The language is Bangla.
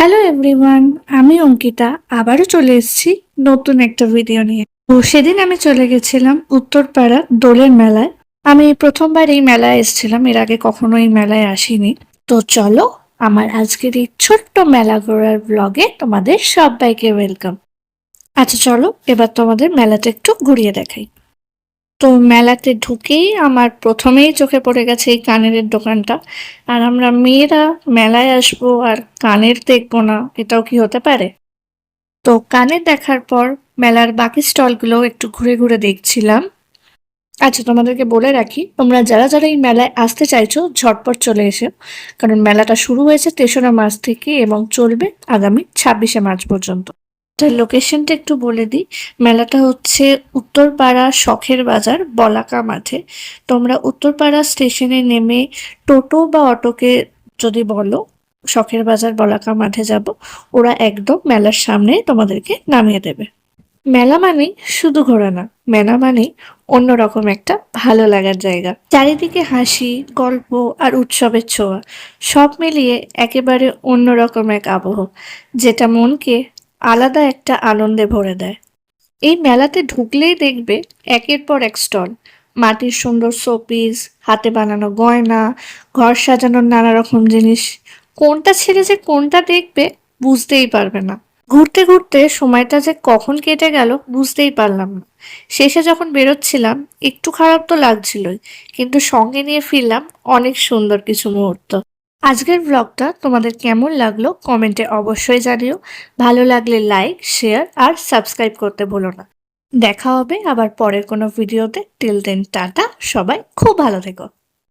হ্যালো এভরিওয়ান, আমি অঙ্কিতা আবারও চলে এসেছি নতুন একটা ভিডিও নিয়ে। তো সেদিন আমি চলে গেছিলাম উত্তরপাড়া দোলের মেলায়। আমি প্রথমবার এই মেলায় এসেছিলাম, এর আগে কখনো এই মেলায় আসিনি। তো চলো আমার আজকের এই ছোট্ট মেলা ঘোরার ব্লগে তোমাদের সবাইকে ওয়েলকাম। আচ্ছা চলো এবার তোমাদের মেলাটা একটু ঘুরিয়ে দেখাই। তো মেলাতে ঢুকেই আমার প্রথমেই চোখে পড়ে গেছে এই কানের দোকানটা। আর আমরা মেয়েরা মেলায় আসবো আর কানের দেখবো না, এটাও কি হতে পারে? তো কানের দেখার পর মেলার বাকি স্টলগুলো একটু ঘুরে ঘুরে দেখছিলাম। আচ্ছা তোমাদেরকে বলে রাখি, তোমরা যারা যারা এই মেলায় আসতে চাইছো ঝটপট চলে এসো, কারণ মেলাটা শুরু হয়েছে ৩রা মার্চ থেকে এবং চলবে আগামী ২৬শে মার্চ পর্যন্ত। তার লোকেশনটা একটু বলে দিই। মেলাটা হচ্ছে উত্তরপাড়া শখের বাজার বলাকা মাঠে। তোমরা উত্তরপাড়া স্টেশনে নেমে টোটো বা অটোকে যদি বলো শখের বাজার বলাকা মাঠে যাব, ওরা একদম মেলার সামনে তোমাদেরকে নামিয়ে দেবে। মেলা মানে শুধু ঘোরা না, মেলা মানে অন্যরকম একটা ভালো লাগার জায়গা। চারিদিকে হাসি, গল্প আর উৎসবের ছোঁয়া, সব মিলিয়ে একেবারে অন্যরকম এক আবহ, যেটা মনকে আলাদা একটা আনন্দে ভরে দেয়। এই মেলাতে ঢুকলেই দেখবে একের পর এক স্টল, মাটির সুন্দর শোপিস, হাতে বানানো গয়না, ঘর সাজানোর নানা রকম জিনিস। কোনটা ছেড়ে যে কোনটা দেখবে বুঝতেই পারবে না। ঘুরতে ঘুরতে সময়টা যে কখন কেটে গেল বুঝতেই পারলাম না। শেষে যখন বেরোচ্ছিলাম একটু খারাপ তো লাগছিলই, কিন্তু সঙ্গে নিয়ে ফিরলাম অনেক সুন্দর কিছু মুহূর্ত। আজকের ব্লগটা তোমাদের কেমন লাগলো কমেন্টে অবশ্যই জানিও। ভালো লাগলে লাইক, শেয়ার আর সাবস্ক্রাইব করতে ভুলো না। দেখা হবে আবার পরের কোনো ভিডিওতে। টিল দেন টাটা, সবাই খুব ভালো থেকো।